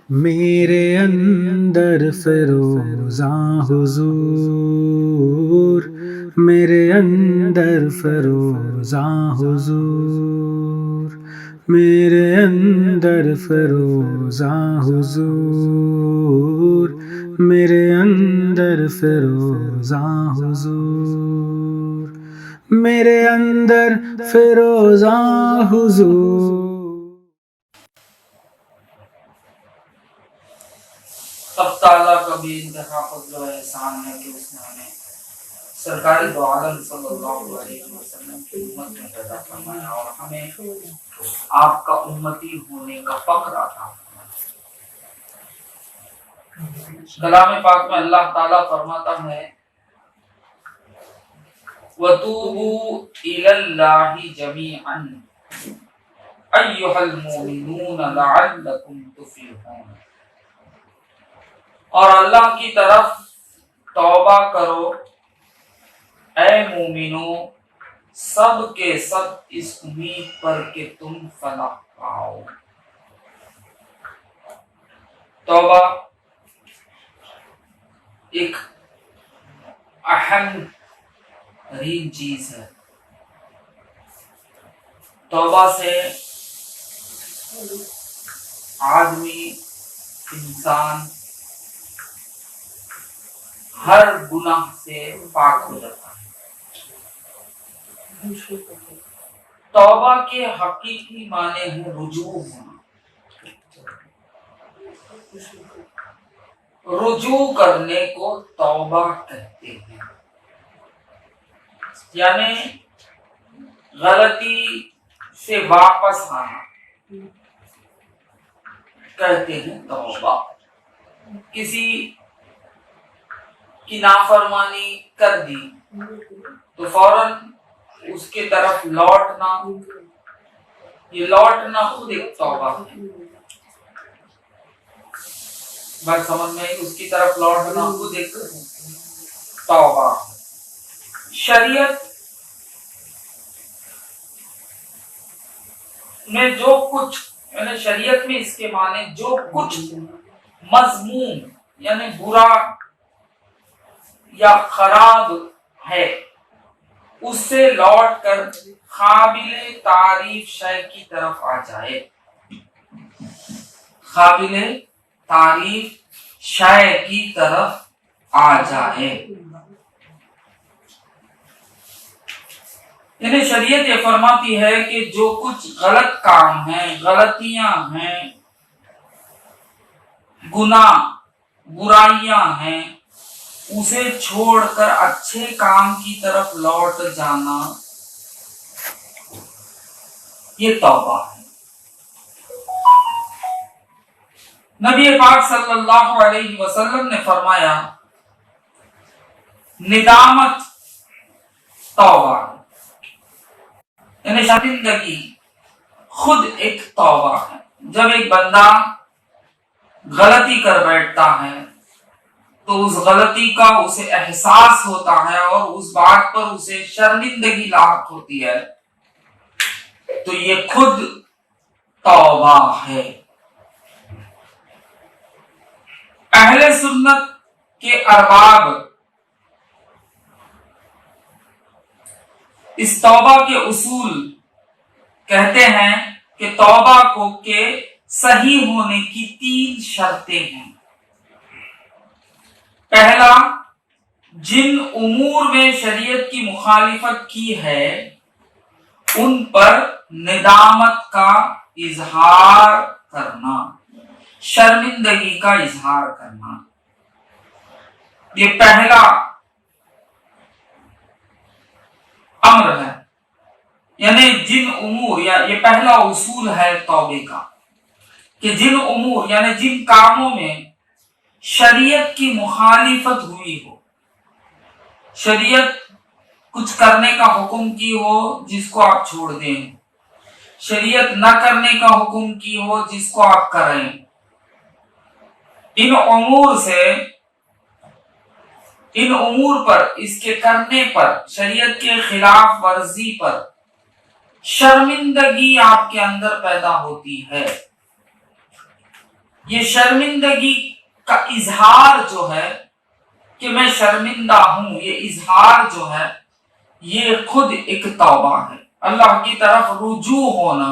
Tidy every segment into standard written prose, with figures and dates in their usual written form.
میرے اندر فروزاں حضور، میرے اندر فروزاں حضور، میرے اندر فروزاں حضور، میرے اندر فروزاں حضور، میرے اندر فروزاں حضور۔ اب تعالیٰ کا بھی انتہا فضل و احسان ہے کہ اس نے ہمیں سرکاری دو عالم صلی اللہ علیہ وسلم کی امت میں پیدا فرمایا اور ہمیں آپ کا امتی ہونے کا فخر عطا فرمایا۔ کلام پاک میں اللہ تعالیٰ فرماتا ہے وَتُوبُوا إِلَى اللَّهِ جَمِيعًا أَيُّهَا الْمُؤْمِنُونَ لَعَلَّكُمْ تُفْلِحُونَ، اور اللہ کی طرف توبہ کرو اے مومنو، سب کے سب اس امید پر کہ تم فلاح پاؤ۔ توبہ ایک اہم ترین چیز ہے۔ توبہ سے آدمی، انسان ہر گناہ سے پاک ہو جاتا ہے۔ توبہ کے حقیقی معنی ہے رجوع ہونا، رجوع کرنے کو توبہ کہتے ہیں، یعنی غلطی سے واپس آنا کہتے ہیں توبہ۔ کسی کی نافرمانی کر دی تو فوراً اس کی طرف لوٹنا، یہ لوٹنا خود ایک توبہ ہے۔ بات سمجھ میں اس کی طرف لوٹنا خود ایک توبہ ہے۔ شریعت میں جو کچھ، یعنی شریعت میں اس کے معنی جو کچھ مذموم یعنی برا یا خراب ہے، اس سے لوٹ کر قابل تعریف شے کی طرف آ جائے، قابل تعریف شے کی طرف آ جائے۔ یعنی شریعت یہ فرماتی ہے کہ جو کچھ غلط کام ہیں، غلطیاں ہیں، گناہ برائیاں ہیں، اسے چھوڑ کر اچھے کام کی طرف لوٹ جانا، یہ توبہ ہے۔ نبی پاک صلی اللہ علیہ وسلم نے فرمایا ندامت توبہ ہے، یعنی شرمندگی خود ایک توبہ ہے۔ جب ایک بندہ غلطی کر بیٹھتا ہے تو اس غلطی کا اسے احساس ہوتا ہے اور اس بات پر اسے شرمندگی لاحق ہوتی ہے، تو یہ خود توبہ ہے۔ اہل سنت کے ارباب اس توبہ کے اصول کہتے ہیں کہ توبہ کو کے صحیح ہونے کی 3 شرطیں ہیں۔ پہلا، جن امور میں شریعت کی مخالفت کی ہے ان پر ندامت کا اظہار کرنا، شرمندگی کا اظہار کرنا، یہ پہلا امر ہے۔ یعنی جن امور، یا یہ پہلا اصول ہے توبے کا کہ جن امور یعنی جن کاموں میں شریعت کی مخالفت ہوئی ہو، شریعت کچھ کرنے کا حکم کی ہو جس کو آپ چھوڑ دیں، شریعت نہ کرنے کا حکم کی ہو جس کو آپ کریں، ان امور پر، اس کے کرنے پر، شریعت کے خلاف ورزی پر شرمندگی آپ کے اندر پیدا ہوتی ہے، یہ شرمندگی کا اظہار جو ہے کہ میں شرمندہ ہوں، یہ اظہار جو ہے یہ خود ایک توبہ ہے، اللہ کی طرف رجوع ہونا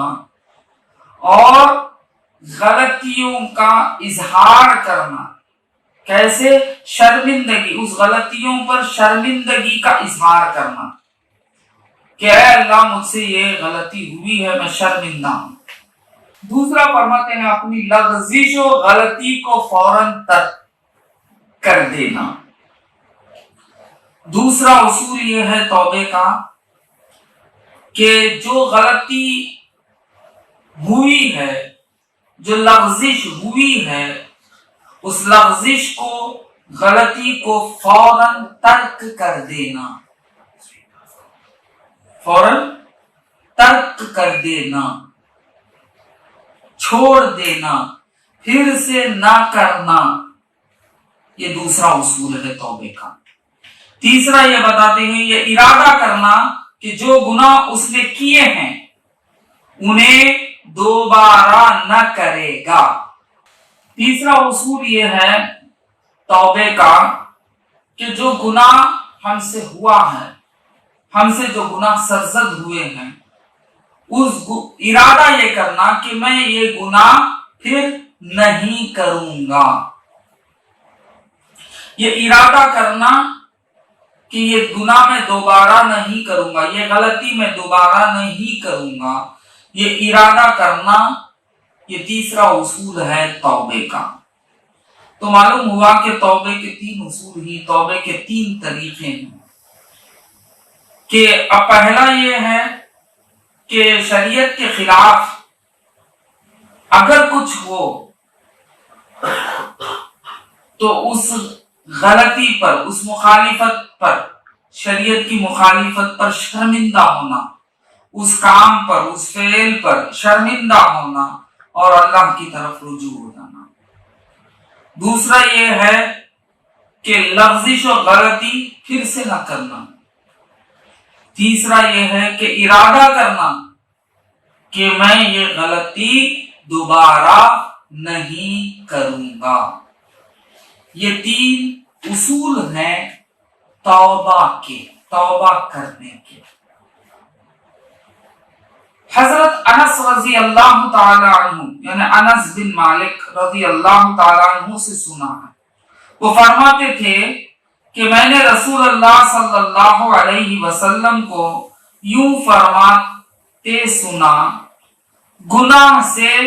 اور غلطیوں کا اظہار کرنا۔ کیسے؟ شرمندگی، اس غلطیوں پر شرمندگی کا اظہار کرنا کہ اے اللہ مجھ سے یہ غلطی ہوئی ہے، میں شرمندہ ہوں۔ دوسرا فرماتے ہیں اپنی لغزش و غلطی کو فوراً ترک کر دینا۔ دوسرا اصول یہ ہے توبے کا کہ جو غلطی ہوئی ہے، جو لغزش ہوئی ہے، اس لغزش کو، غلطی کو فوراً ترک کر دینا، فوراً ترک کر دینا، چھوڑ دینا، پھر سے نہ کرنا، یہ دوسرا اصول ہے توبے کا۔ تیسرا یہ بتاتے ہیں یہ ارادہ کرنا کہ جو گناہ اس نے کیے ہیں انہیں دوبارہ نہ کرے گا۔ تیسرا اصول یہ ہے توبے کا کہ جو گناہ ہم سے ہوا ہے، ہم سے جو گناہ سرزد ہوئے ہیں، اس ارادہ یہ کرنا کہ میں یہ گناہ پھر نہیں کروں گا، یہ ارادہ کرنا کہ یہ گناہ میں دوبارہ نہیں کروں گا، یہ غلطی میں دوبارہ نہیں کروں گا، یہ ارادہ کرنا، یہ تیسرا اصول ہے توبے کا۔ تو معلوم ہوا کہ توبے کے تین اصول ہی، توبے کے تین طریقے ہیں کہ اب پہلا یہ ہے کہ شریعت کے خلاف اگر کچھ ہو تو اس غلطی پر، اس مخالفت پر، شریعت کی مخالفت پر شرمندہ ہونا، اس کام پر، اس فعل پر شرمندہ ہونا اور اللہ کی طرف رجوع ہو جانا۔ دوسرا یہ ہے کہ لغزش اور غلطی پھر سے نہ کرنا۔ تیسرا یہ ہے کہ ارادہ کرنا کہ میں یہ غلطی دوبارہ نہیں کروں گا۔ یہ تین اصول ہیں توبہ کے، توبہ کرنے کے۔ حضرت انس رضی اللہ تعالی عنہ، یعنی انس بن مالک رضی اللہ تعالی عنہ سے سنا ہے، وہ فرماتے تھے کہ میں نے رسول اللہ صلی اللہ علیہ وسلم کو یوں فرماتے سنا، گناہ سے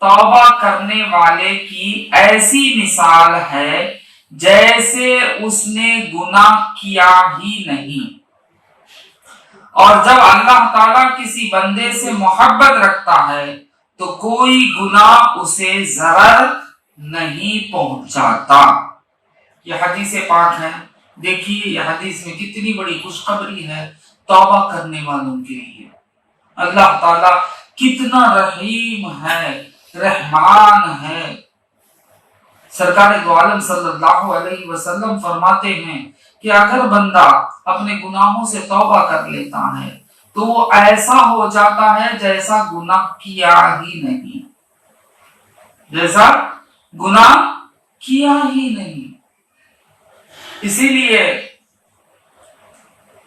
توبہ کرنے والے کی ایسی مثال ہے جیسے اس نے گناہ کیا ہی نہیں، اور جب اللہ تعالیٰ کسی بندے سے محبت رکھتا ہے تو کوئی گناہ اسے ضرر نہیں پہنچاتا۔ یہ حدیث پاک ہے، دیکھیے یہ حدیث میں کتنی بڑی خوشخبری ہے توبہ کرنے والوں کے لیے۔ اللہ تعالیٰ کتنا رحیم ہے، رحمان ہے۔ سرکار دو عالم صلی اللہ علیہ وسلم فرماتے ہیں کہ اگر بندہ اپنے گناہوں سے توبہ کر لیتا ہے تو وہ ایسا ہو جاتا ہے جیسا گناہ کیا ہی نہیں، جیسا گناہ کیا ہی نہیں۔ اسی لیے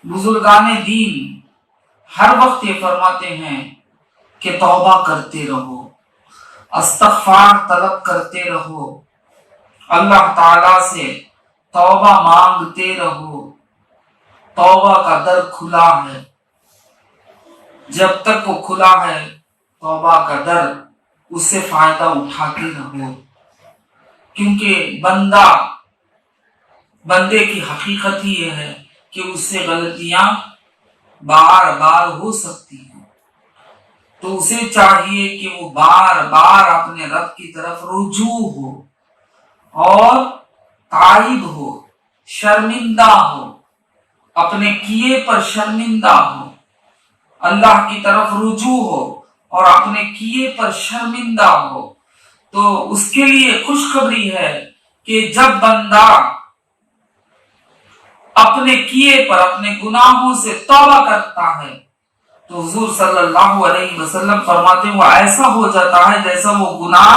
بزرگان دین ہر وقت یہ فرماتے ہیں کہ توبہ کرتے رہو، استغفار طلب کرتے رہو، اللہ تعالی سے توبہ مانگتے رہو۔ توبہ کا در کھلا ہے، جب تک وہ کھلا ہے توبہ کا در، اس سے فائدہ اٹھاتے رہو، کیونکہ بندے کی حقیقت ہی یہ ہے کہ اس سے غلطیاں بار بار ہو سکتی ہیں، تو اسے چاہیے کہ وہ بار بار اپنے رب کی طرف رجوع ہو اور تائب ہو، شرمندہ ہو، اپنے کیے پر شرمندہ ہو، اللہ کی طرف رجوع ہو اور اپنے کیے پر شرمندہ ہو۔ تو اس کے لیے خوشخبری ہے کہ جب بندہ اپنے کیے پر، اپنے گناہوں سے توبہ کرتا ہے تو حضور صلی اللہ علیہ وسلم فرماتے ہیں وہ ایسا ہو جاتا ہے جیسا وہ گناہ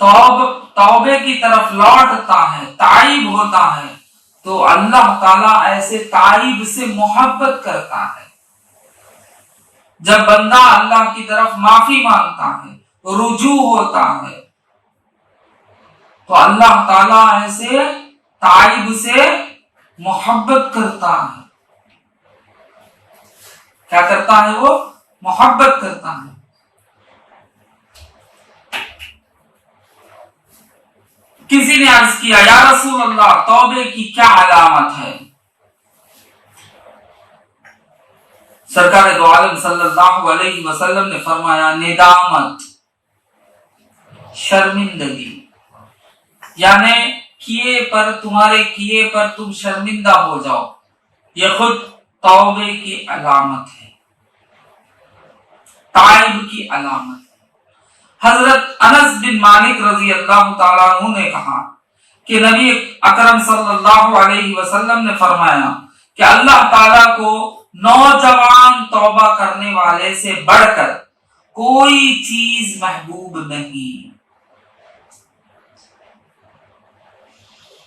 توبے کی طرف لوٹتا ہے، تائب ہوتا ہے، تو اللہ تعالیٰ ایسے تائب سے محبت کرتا ہے۔ جب بندہ اللہ کی طرف معافی مانگتا ہے، رجوع ہوتا ہے، تو اللہ تعالیٰ ایسے تائب سے محبت کرتا ہے۔ کیا کرتا ہے؟ وہ محبت کرتا ہے۔ کسی نے عرض کیا، یا رسول اللہ، توبے کی کیا علامت ہے؟ سرکار دو عالم صلی اللہ علیہ وسلم نے فرمایا، ندامت، شرمندگی، یعنی تمہارے کیے پر تم شرمندہ ہو جاؤ، یہ خود توبے کی علامت ہے، تائب کی علامت ہے۔ حضرت انس بن مالک رضی اللہ تعالیٰ عنہ نے کہا کہ نبی اکرم صلی اللہ علیہ وسلم نے فرمایا کہ اللہ تعالیٰ کو نوجوان توبہ کرنے والے سے بڑھ کر کوئی چیز محبوب نہیں۔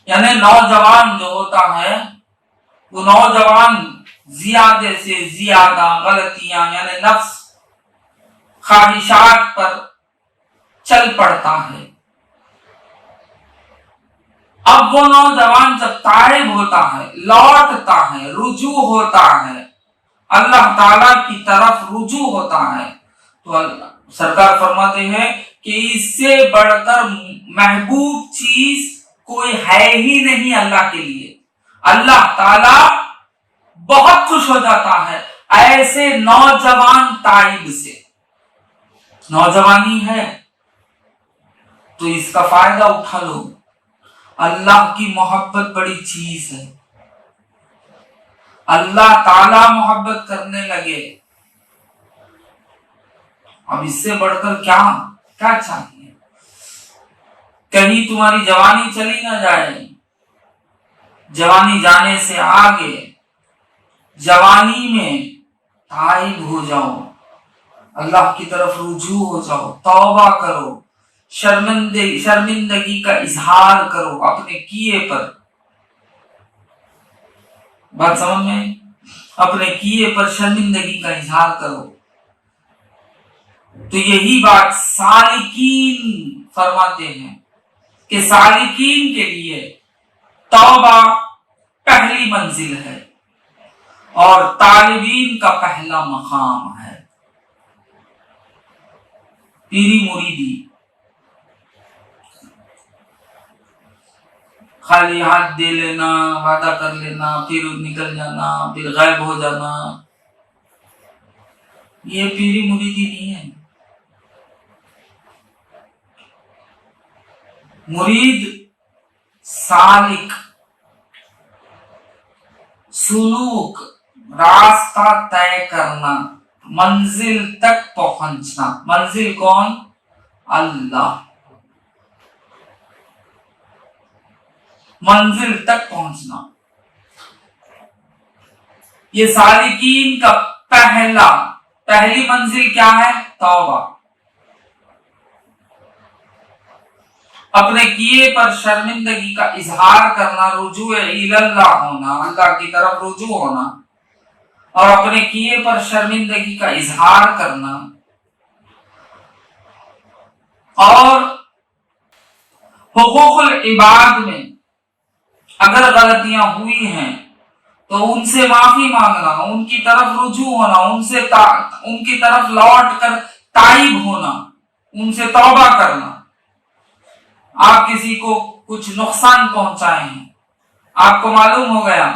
یعنی نوجوان جو ہوتا ہے، وہ نوجوان زیادہ سے زیادہ غلطیاں یعنی نفس خواہشات پر چل پڑتا ہے۔ اب وہ نوجوان جب تائب ہوتا ہے، لوٹتا ہے، رجوع ہوتا ہے، اللہ تعالی کی طرف رجوع ہوتا ہے، تو سرکار فرماتے ہیں کہ اس سے بڑھ کر محبوب چیز کوئی ہے ہی نہیں اللہ کے لیے۔ اللہ تعالی بہت خوش ہو جاتا ہے ایسے نوجوان تائب سے۔ نوجوانی ہے تو اس کا فائدہ اٹھا لو۔ اللہ کی محبت بڑی چیز ہے، اللہ تعالی محبت کرنے لگے، اب اس سے بڑھ کر کیا چاہیے؟ کہیں تمہاری جوانی چلی نہ جائے، جوانی جانے سے آگے جوانی میں تائب ہو جاؤ، اللہ کی طرف رجوع ہو جاؤ، توبہ کرو، شرمندگی کا اظہار کرو اپنے کیے پر۔ بات سمجھ میں؟ اپنے کیے پر شرمندگی کا اظہار کرو۔ تو یہی بات سالکین فرماتے ہیں کہ سالکین کے لیے توبہ پہلی منزل ہے اور طالبین کا پہلا مقام ہے۔ پیری مریدی، خالی ہاتھ دے لینا، وعدہ کر لینا، پھر نکل جانا، پھر غائب ہو جانا، یہ پیری مریدی نہیں ہے۔ مرید سالک، سلوک، راستہ طے کرنا، منزل تک پہنچنا۔ منزل کون؟ اللہ۔ منزل تک پہنچنا، یہ سالکین کا پہلی منزل کیا ہے؟ توبہ۔ اپنے کیے پر شرمندگی کا اظہار کرنا، رجوع اللہ ہونا، اللہ کی طرف رجوع ہونا، اور اپنے کیے پر شرمندگی کا اظہار کرنا، اور حقوق العباد میں اگر غلطیاں ہوئی ہیں تو ان سے معافی مانگنا، ان کی طرف رجوع ہونا، ان کی طرف لوٹ کر تائب ہونا، ان سے توبہ کرنا۔ آپ کسی کو کچھ نقصان پہنچائے ہیں، آپ کو معلوم ہو گیا،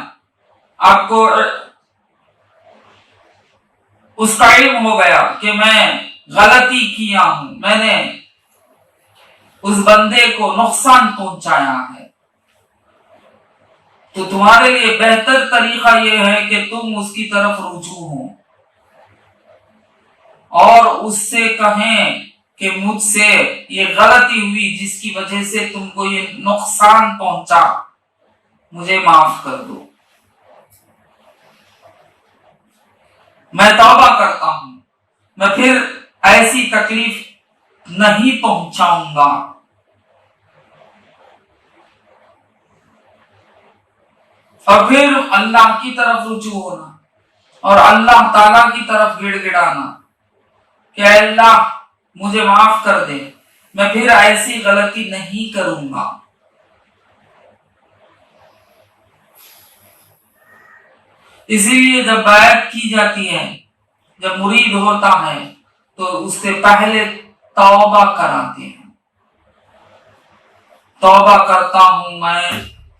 آپ کو اس کا علم ہو گیا کہ میں غلطی کیا ہوں، میں نے اس بندے کو نقصان پہنچایا ہے، تو تمہارے لیے بہتر طریقہ یہ ہے کہ تم اس کی طرف رجوع ہو اور اس سے کہیں کہ مجھ سے یہ غلطی ہوئی جس کی وجہ سے تم کو یہ نقصان پہنچا، مجھے معاف کر دو، میں توبہ کرتا ہوں، میں پھر ایسی تکلیف نہیں پہنچاؤں گا۔ اور پھر اللہ کی طرف رجوع ہونا اور اللہ تعالیٰ کی طرف گڑ گڑانا کہ اے اللہ مجھے معاف کر دے، میں پھر ایسی غلطی نہیں کروں گا۔ اسی لیے جب بیعت کی جاتی ہے، جب مرید ہوتا ہے تو اس سے پہلے توبہ کراتے ہیں۔ توبہ کرتا ہوں میں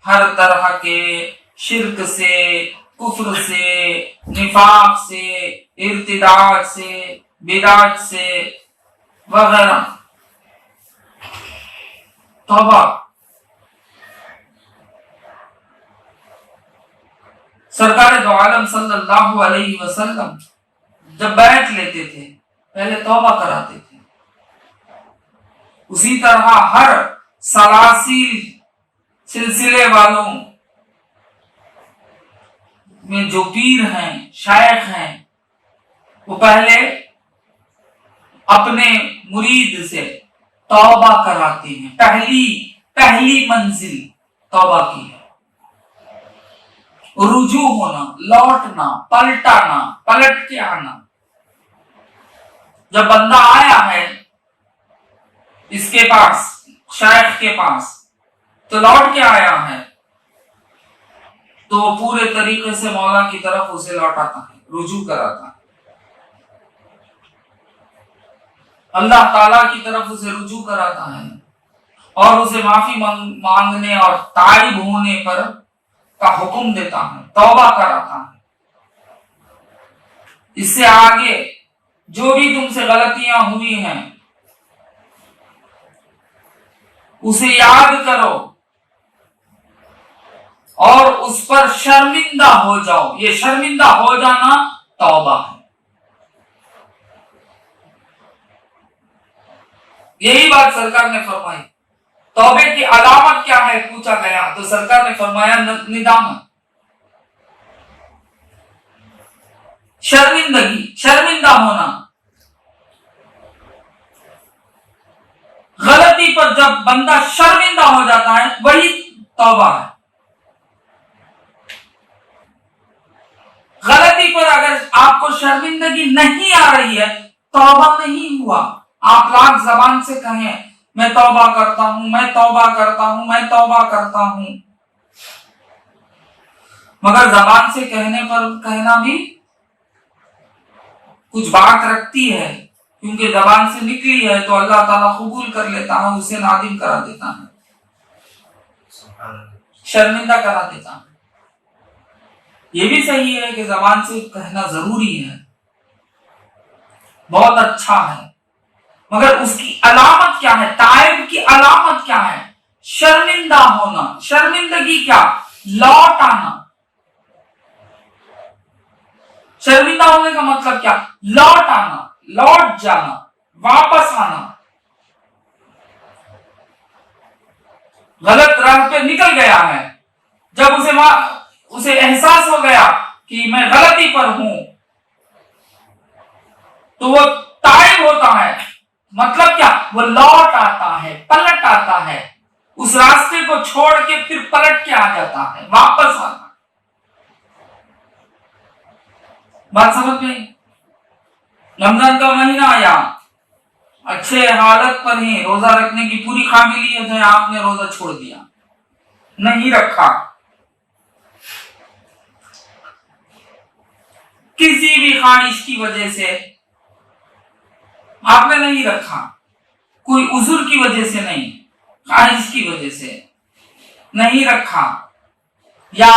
ہر طرح کے شرک سے، کفر سے، نفاق سے، ارتداد سے، بدعت سے وغیرہ۔ توبہ۔ سرکار دو عالم صلی اللہ علیہ وسلم جب بیعت لیتے تھے پہلے توبہ کراتے تھے۔ اسی طرح ہر سلاسل سلسلے والوں میں جو پیر ہیں، شیخ ہیں، وہ پہلے اپنے مرید سے توبہ کراتے ہیں۔ پہلی منزل توبہ کی ہے، رجوع ہونا، لوٹنا، پلٹ کے آنا۔ جب بندہ آیا ہے اس کے پاس، شیخ کے پاس، تو لوٹ کے آیا ہے تو وہ پورے طریقے سے مولا کی طرف اسے لوٹاتا ہے، رجوع کراتا ہے، اللہ تعالیٰ کی طرف اسے رجوع کراتا ہے اور اسے معافی مانگنے اور تائب ہونے پر کا حکم دیتا ہے، توبہ کراتا ہے۔ اس سے آگے جو بھی تم سے غلطیاں ہوئی ہیں اسے یاد کرو اور اس پر شرمندہ ہو جاؤ۔ یہ شرمندہ ہو جانا توبہ ہے۔ یہی بات سرکار نے فرمائی۔ توبے کی علامت کیا ہے پوچھا گیا تو سرکار نے فرمایا ندامت، شرمندہ ہونا۔ غلطی پر جب بندہ شرمندہ ہو جاتا ہے وہی توبہ ہے۔ غلطی پر اگر آپ کو شرمندگی نہیں آ رہی ہے توبہ نہیں ہوا۔ آپ لاکھ زبان سے کہیں میں توبہ کرتا ہوں، میں توبہ کرتا ہوں، میں توبہ کرتا ہوں، مگر زبان سے کہنے پر کہنا بھی کچھ بات رکھتی ہے، کیونکہ زبان سے نکلی ہے تو اللہ تعالیٰ قبول کر لیتا ہے، اسے نادم کرا دیتا ہے، شرمندہ کرا دیتا ہے۔ یہ بھی صحیح ہے کہ زبان سے کہنا ضروری ہے، بہت اچھا ہے، مگر اس کی علامت کیا ہے؟ تائب کی علامت کیا ہے؟ شرمندہ ہونا۔ شرمندگی کیا؟ لوٹ آنا۔ شرمندہ ہونے کا مطلب کیا؟ لوٹ آنا، لوٹ جانا، واپس آنا، غلط راہ پہ نکل گیا ہے، جب اسے احساس ہو گیا کہ میں غلطی پر ہوں تو وہ تائب ہوتا ہے۔ مطلب کیا؟ وہ لوٹ آتا ہے، پلٹ آتا ہے، اس راستے کو چھوڑ کے پھر پلٹ کے آ جاتا ہے، واپس آتا ہے۔ بات سمجھ میں؟ رمضان کا مہینہ آیا، اچھے حالت پر ہی روزہ رکھنے کی پوری قابلیت ہے، آپ نے روزہ چھوڑ دیا، نہیں رکھا، کسی بھی خواہش کی وجہ سے آپ نے نہیں رکھا، کوئی عذر کی وجہ سے نہیں، خواہش کی وجہ سے نہیں رکھا، یا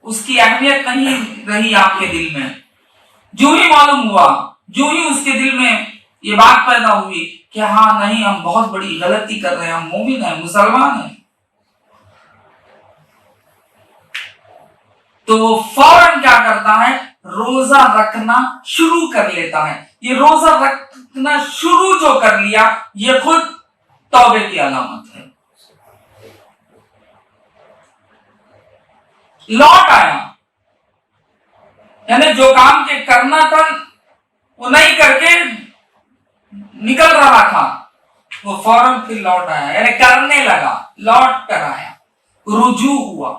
اس کی اہمیت نہیں رہی آپ کے دل میں، جو ہی معلوم ہوا، جو ہی اس کے دل میں یہ بات پیدا ہوئی کہ ہاں نہیں ہم بہت بڑی غلطی کر رہے ہیں، ہم مومن ہیں، مسلمان ہیں، تو وہ فوراً کیا کرتا ہے؟ روزہ رکھنا شروع کر لیتا ہے۔ یہ روزہ رکھنا شروع جو کر لیا یہ خود توبے کی علامت ہے۔ لوٹ آیا، یعنی جو کام کے کرنا تھا وہ نہیں کر کے نکل رہا تھا، وہ فوراً پھر لوٹ آیا، یعنی کرنے لگا، لوٹ کر آیا، رجوع ہوا۔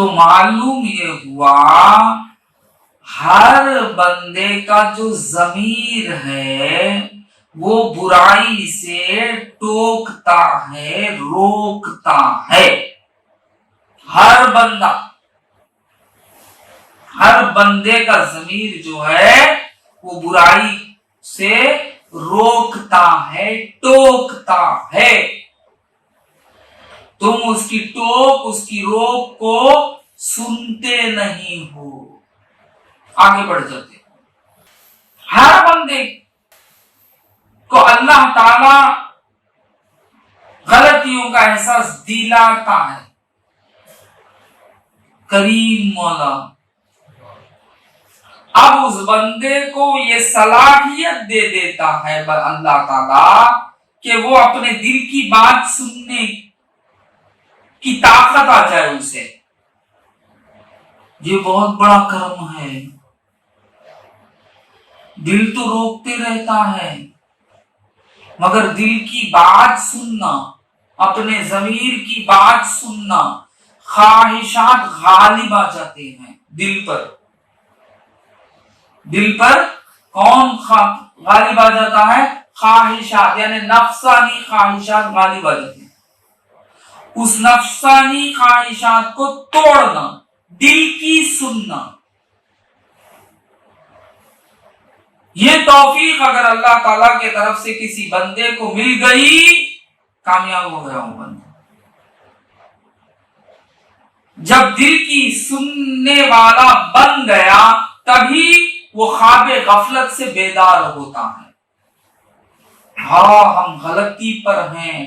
تو معلوم یہ ہوا ہر بندے کا جو ضمیر ہے وہ برائی سے ٹوکتا ہے، روکتا ہے۔ ہر بندے کا ضمیر جو ہے وہ برائی سے روکتا ہے، ٹوکتا ہے۔ تم اس کی ٹوک، اس کی روک کو سنتے نہیں ہو، آگے بڑھ جاتے۔ ہر بندے کو اللہ تعالی غلطیوں کا احساس دلاتا ہے۔ کریم مولا اب اس بندے کو یہ صلاحیت دے دیتا ہے اللہ تعالی کہ وہ اپنے دل کی بات سننے کی طاقت آ جائے اسے۔ یہ بہت بڑا کرم ہے۔ دل تو روکتے رہتا ہے مگر دل کی بات سننا، اپنے ضمیر کی بات سننا، خواہشات غالب آ جاتے ہیں دل پر۔ دل پر کون غالب آ جاتا ہے؟ خواہشات، یعنی نفسانی خواہشات غالب آ جاتی ہیں۔ اس نفسانی خواہشات کو توڑنا، دل کی سننا، یہ توفیق اگر اللہ تعالیٰ کی طرف سے کسی بندے کو مل گئی، کامیاب ہو گیا وہ بندہ۔ جب دل کی سننے والا بن گیا تبھی وہ خواب غفلت سے بیدار ہوتا ہے۔ ہاں ہم غلطی پر ہیں،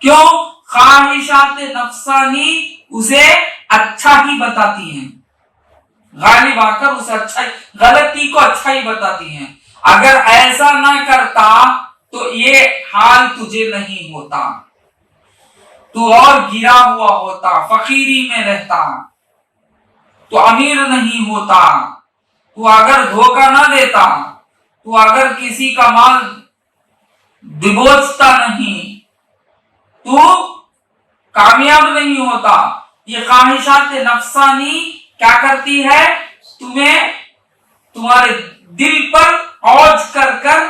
کیوں؟ خواہشات نفسانی اسے اچھا ہی بتاتی ہیں، غالب آ کر اسے غلطی کو اچھا ہی بتاتی ہیں۔ اگر ایسا نہ کرتا تو یہ حال تجھے نہیں ہوتا، تو اور گرا ہوا ہوتا، فقیری میں رہتا، تو امیر نہیں ہوتا، تو اگر دھوکہ نہ دیتا، تو اگر کسی کا مال دبوچتا نہیں، تو کامیاب نہیں ہوتا۔ یہ خواہشات نفسانی کیا کرتی ہے؟ تمہیں تمہارے دل پر اوج کر کر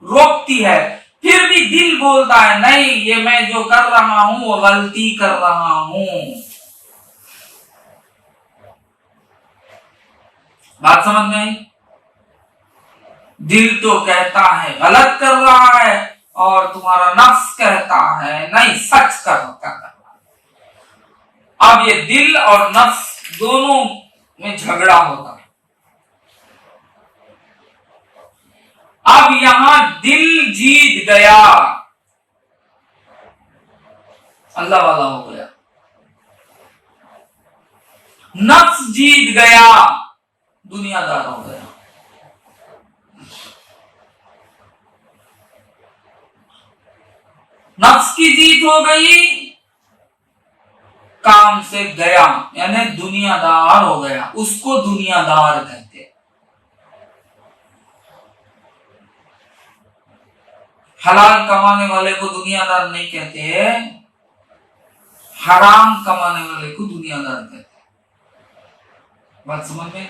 روکتی ہے، پھر بھی دل بولتا ہے نہیں، یہ میں جو کر رہا ہوں وہ غلطی کر رہا ہوں۔ بات سمجھ میں آئی؟ دل تو کہتا ہے غلط کر رہا ہے اور تمہارا نفس کہتا ہے نہیں، سچ کر رہا ہے۔ اب یہ دل اور نفس دونوں میں جھگڑا ہوتا ہے۔ اب یہاں دل جیت گیا، اللہ والا ہو گیا، نفس جیت گیا، دنیا دار ہو گیا۔ نفس کی جیت ہو گئی، کام سے گیا، یعنی دنیا دار ہو گیا، اس کو دنیا دار کہتے۔ حلال کمانے والے کو دنیا دار نہیں کہتے، حرام کمانے والے کو دنیا دار کہتے۔ بات سمجھ میں؟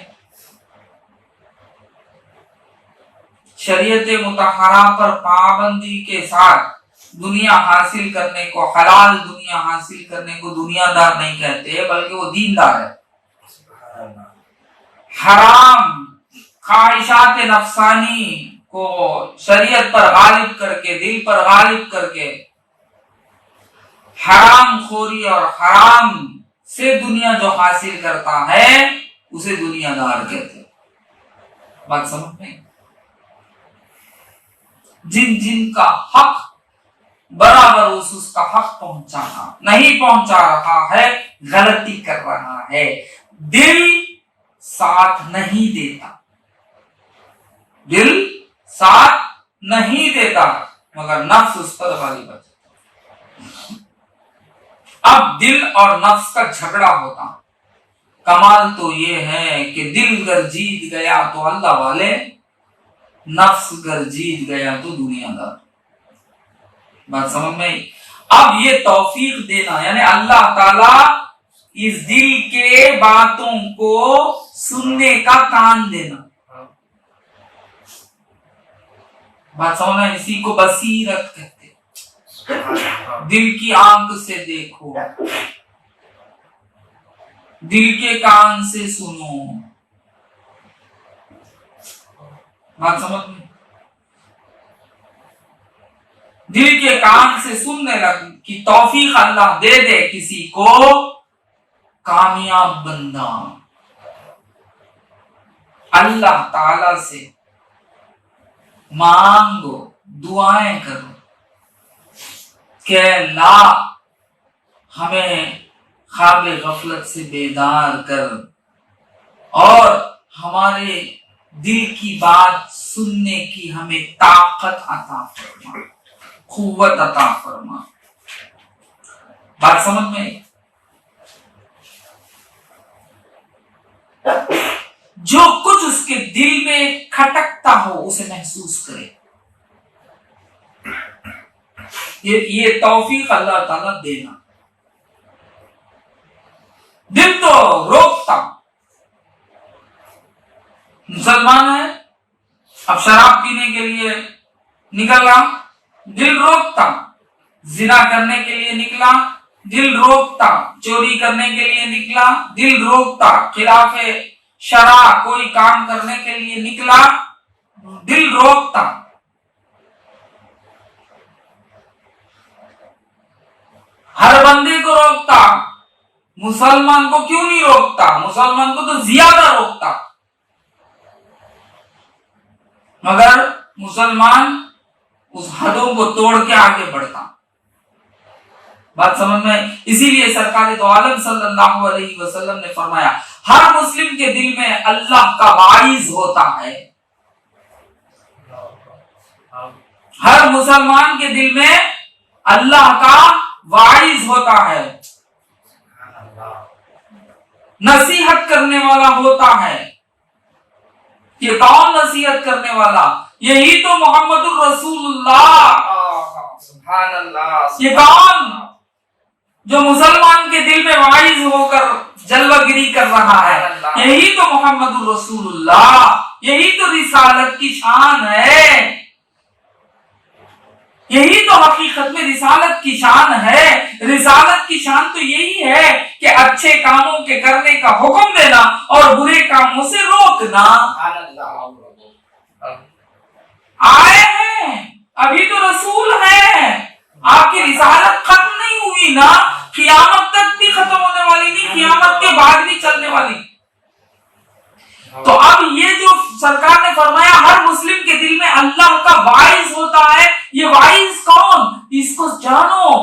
شریعت مطہرہ پر پابندی کے ساتھ دنیا حاصل کرنے کو، حلال دنیا حاصل کرنے کو دنیا دار نہیں کہتے بلکہ وہ دیندار ہے۔ حرام خواہشات نفسانی کو شریعت پر غالب کر کے، دل پر غالب کر کے، حرام خوری اور حرام سے دنیا جو حاصل کرتا ہے اسے دنیا دار کہتے۔ بات سمجھ میں؟ جن جن کا حق برابر اس کا حق پہنچانا، نہیں پہنچا رہا ہے، غلطی کر رہا ہے، دل ساتھ نہیں دیتا، دل ساتھ نہیں دیتا مگر نفس اس پر غالب ہے۔ اب دل اور نفس کا جھگڑا ہوتا۔ کمال تو یہ ہے کہ دل گر جیت گیا تو اللہ والے، نفس گر جیت گیا تو دنیا دار۔ بات سمجھ میں؟ اب یہ توفیق دینا، یعنی اللہ تعالی اس دل کے باتوں کو سننے کا کان دینا. بات سمجھنا, اسی کو بصیرت کہتے. دل کی آنکھ سے دیکھو, دل کے کان سے سنو. بات سمجھ میں, دل کے کان سے سننے کی توفیق اللہ دے دے کسی کو, کامیاب بندہ. اللہ تعالی سے مانگو, دعائیں کرو کہ اللہ ہمیں خواب غفلت سے بیدار کر اور ہمارے دل کی بات سننے کی ہمیں طاقت عطا فرما, قوت عطا فرما. بات سمجھ میں, جو کچھ اس کے دل میں کھٹکتا ہو اسے محسوس کرے. یہ توفیق اللہ تعالیٰ دینا. دل تو روکتا, مسلمان ہے, اب شراب پینے کے لیے نکلا, دل روکتا. زنا کرنے کے لیے نکلا, دل روکتا. چوری کرنے کے لیے نکلا, دل روکتا. خلاف شرع کوئی کام کرنے کے لیے نکلا, دل روکتا. ہر بندے کو روکتا, مسلمان کو کیوں نہیں روکتا؟ مسلمان کو تو زیادہ روکتا, مگر مسلمان اس حدوں کو توڑ کے آگے بڑھتا. بات سمجھ میں؟ اسی لیے سرکار دو عالم صلی اللہ علیہ وسلم نے فرمایا ہر مسلم کے دل میں اللہ کا واعظ ہوتا ہے. ہر مسلمان کے دل میں اللہ کا واعظ ہوتا ہے, نصیحت کرنے والا ہوتا ہے. یہ کون نصیحت کرنے والا؟ یہی تو محمد الرسول اللہ. سبحان اللہ. یہ کون جو مسلمان کے دل میں واعظ ہو کر جلوہ گری کر رہا ہے؟ یہی تو محمد الرسول اللہ. یہی تو رسالت کی شان ہے. یہی تو حقیقت میں رسالت کی شان ہے. رسالت کی شان تو یہی ہے کہ اچھے کاموں کے کرنے کا حکم دینا اور برے کاموں سے روکنا. آئے ہیں, ابھی تو رسول ہیں, آپ کی رسالت ختم نہیں ہوئی نا, قیامت تک بھی ختم ہونے والی نہیں, قیامت کے بعد بھی چلنے والی. تو اب یہ جو سرکار نے فرمایا ہر مسلم کے دل میں اللہ کا واعظ ہوتا ہے, یہ واعظ کون؟ اس کو جانو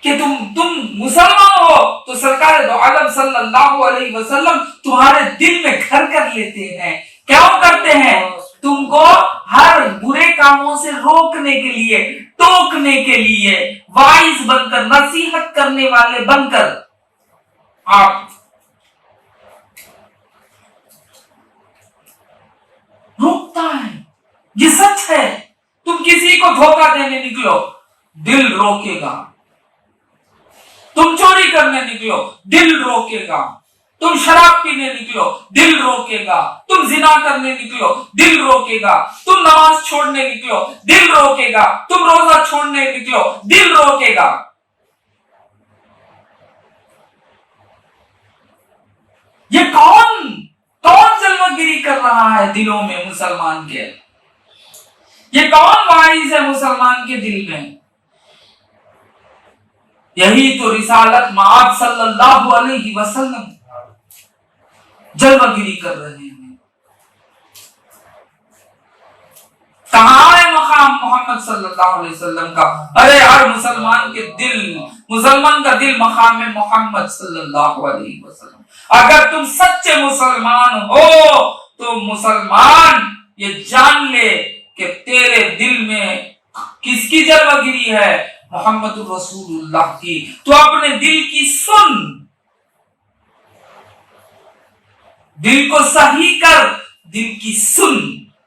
کہ تم مسلمان ہو تو سرکار دو عالم صلی اللہ علیہ وسلم تمہارے دل میں گھر کر لیتے ہیں. کیوں کرتے ہیں؟ تم کو ہر برے کاموں سے روکنے کے لیے, ٹوکنے کے لیے, واعظ بن کر, نصیحت کرنے والے بن کر. آپ روکتا ہے, یہ سچ ہے. تم کسی کو دھوکہ دینے نکلو, دل روکے گا. تم چوری کرنے نکلو, دل روکے گا. تم شراب پینے نکلو, دل روکے گا. تم زنا کرنے نکلو, دل روکے گا. تم نماز چھوڑنے نکلو, دل روکے گا. تم روزہ چھوڑنے نکلو, دل روکے گا. یہ کون جلوہ گری کر رہا ہے دلوں میں مسلمان کے؟ یہ کون واعظ ہے مسلمان کے دل میں؟ یہی تو رسالت مآب صلی اللہ علیہ وسلم جلوہ گری کر رہے ہیں. کہاں ہے مقام محمد صلی اللہ علیہ وسلم کا؟ ارے ہر مسلمان کا دل مقام محمد صلی اللہ علیہ وسلم. اگر تم سچے مسلمان ہو تو مسلمان یہ جان لے کہ تیرے دل میں کس کی جلوہ گری ہے؟ محمد رسول اللہ کی. تو اپنے دل کی سن, دل کو صحیح کر, دل کی سن,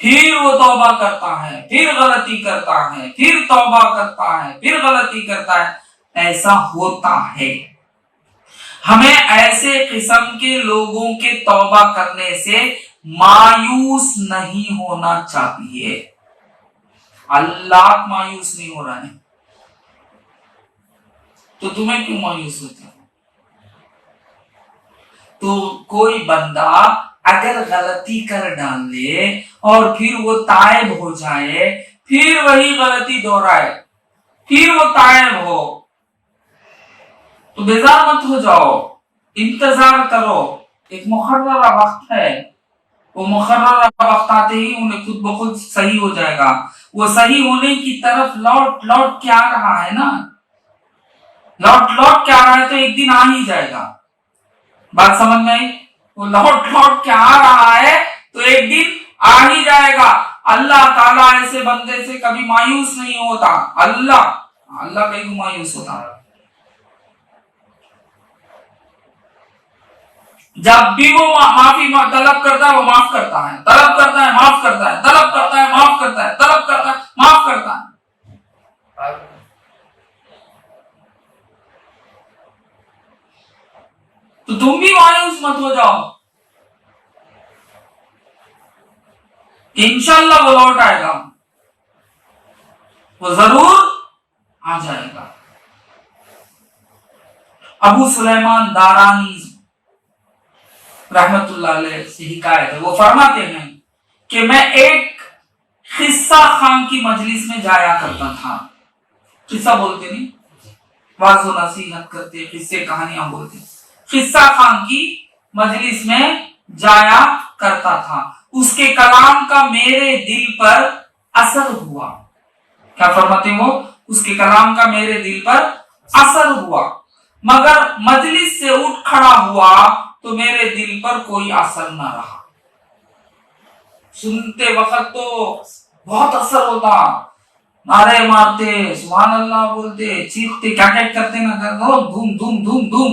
پھر وہ توبہ کرتا ہے، پھر غلطی کرتا ہے، پھر توبہ کرتا ہے، پھر غلطی کرتا ہے، ایسا ہوتا ہے۔ ہمیں ایسے قسم کے لوگوں کے توبہ کرنے سے مایوس نہیں ہونا چاہیے۔ اللہ مایوس نہیں ہو رہا ہے تو تمہیں کیوں مایوس ہوتے ہو؟ تو کوئی بندہ اگر غلطی کر ڈالے اور پھر وہ تائب ہو جائے، پھر وہی غلطی دہرائے، پھر وہ تائب ہو، تو بیزار مت ہو جاؤ، انتظار کرو۔ ایک مقررہ وقت ہے، وہ مقررہ وقت آتے ہی انہیں خود بخود صحیح ہو جائے گا۔ وہ صحیح ہونے کی طرف لوٹ کے آ رہا ہے نا، لوٹ کے آ رہا ہے تو ایک دن آ ہی جائے گا۔ بات سمجھ میں آئی؟ وہ لوٹ کے آ رہا ہے تو ایک دن آ ہی جائے گا۔ اللہ تعالیٰ ایسے بندے سے کبھی مایوس نہیں ہوتا۔ اللہ کہیں مایوس ہوتا؟ جب بھی وہ معافی طلب کرتا ہے وہ معاف کرتا ہے، طلب کرتا ہے معاف کرتا ہے، طلب کرتا ہے معاف کرتا ہے، طلب کرتا ہے معاف کرتا ہے۔ تو تم بھی مایوس مت ہو جاؤ، انشاءاللہ وہ لوٹ آئے گا، وہ ضرور آ جائے گا۔ ابو سلیمان دارانی رحمت اللہ علیہ سے حکایت ہے، وہ فرماتے ہیں کہ میں ایک قصہ خان کی مجلس میں جایا کرتا تھا۔ قصہ بولتے نہیں، واعظ و نصیحت کرتے، قصے کہانیاں بولتے۔ قصہ خان کی مجلس میں جایا کرتا تھا، اس کے کلام کا میرے دل پر اثر ہوا۔ کیا فرماتے وہ؟ اس کے کلام کا میرے دل پر اثر ہوا، مگر مجلس سے اٹھ کھڑا ہوا تو میرے دل پر کوئی اثر نہ رہا۔ سنتے وقت تو بہت اثر ہوتا، نعرے مارتے، سبحان اللہ بولتے، چیختے، کیا کرتے نا، دھوم دھوم دھوم دھوم،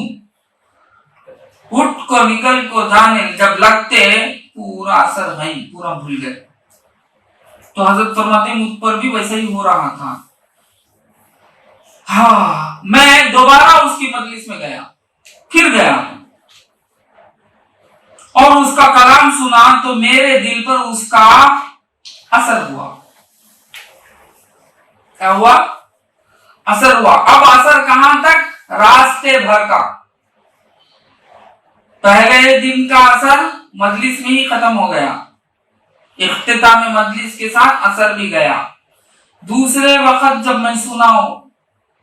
اٹھ کو نکل کو جانے، جب لگتے پورا اثر نہیں، پورا بھول گئے۔ تو حضرت فرماتے ہیں مجھ پر بھی ویسا ہی ہو رہا تھا۔ ہاں، میں دوبارہ اس کی مجلس میں گیا، پھر گیا اور اس کا کلام سنا تو میرے دل پر اس کا اثر ہوا۔ کیا ہوا؟ اثر ہوا۔ اب اثر کہاں تک؟ راستے بھر کا۔ پہلے دن کا اثر مجلس میں ہی ختم ہو گیا، اختتام مجلس کے ساتھ اثر بھی گیا۔ دوسرے وقت جب میں سنا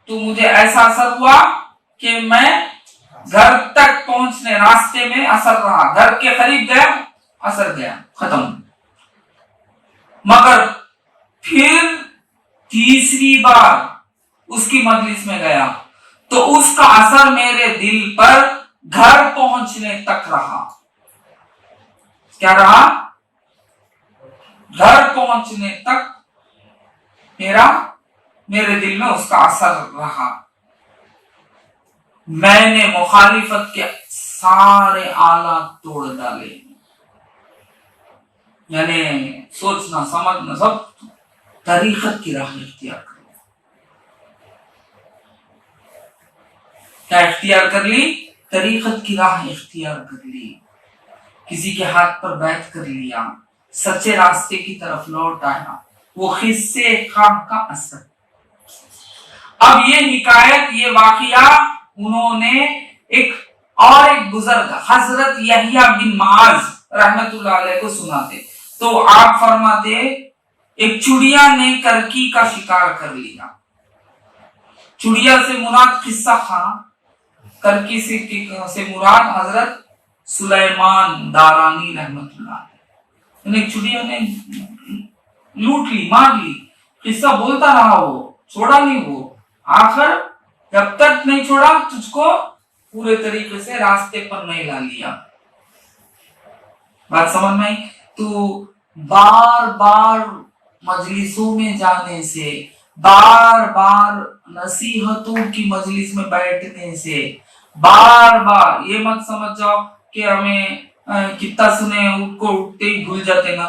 تو مجھے ایسا اثر ہوا کہ میں گھر تک پہنچنے راستے میں اثر رہا، گھر کے قریب گیا، اثر گیا، ختم۔ مگر پھر تیسری بار اس کی مجلس میں گیا تو اس کا اثر میرے دل پر گھر پہنچنے تک رہا۔ کیا رہا؟ گھر پہنچنے تک میرے دل میں اس کا اثر رہا۔ میں نے مخالفت کے سارے آلات توڑ ڈالے، یعنی سوچنا سمجھنا سب، طریقت کی راہ اختیار کر لی۔ کیا اختیار کر لی؟ طریقت کی راہ اختیار کر لی، کسی کے ہاتھ پر بیعت کر لیا، سچے راستے کی طرف لوٹ آیا۔ وہ قصے خام کا اثر۔ اب یہ حکایت، یہ واقعہ انہوں نے ایک بزرگ حضرت یحییٰ بن معاذ رحمت اللہ علیہ کو سناتے تو آپ فرماتے ایک چڑیا نے کرکی کا شکار کر لیا۔ چڑیا سے مراد قصہ خان، کرکی سے مراد حضرت سلیمان دارانی رحمت اللہ علیہ۔ چڑیا نے لوٹ لی، مار لی، قصہ بولتا رہا، وہ چھوڑا نہیں، وہ آخر جب تک نہیں چھوڑا تجھ کو پورے طریقے سے راستے پر نہیں لا لیا۔ بات سمجھ میں آئی؟ تو بار بار مجلسوں میں جانے سے، بار بار نصیحتوں کی مجلس میں بیٹھنے سے، بار بار یہ مت سمجھ جاؤ کہ ہمیں کتنا سنے ان کو اٹھتے ہی بھول جاتے نا،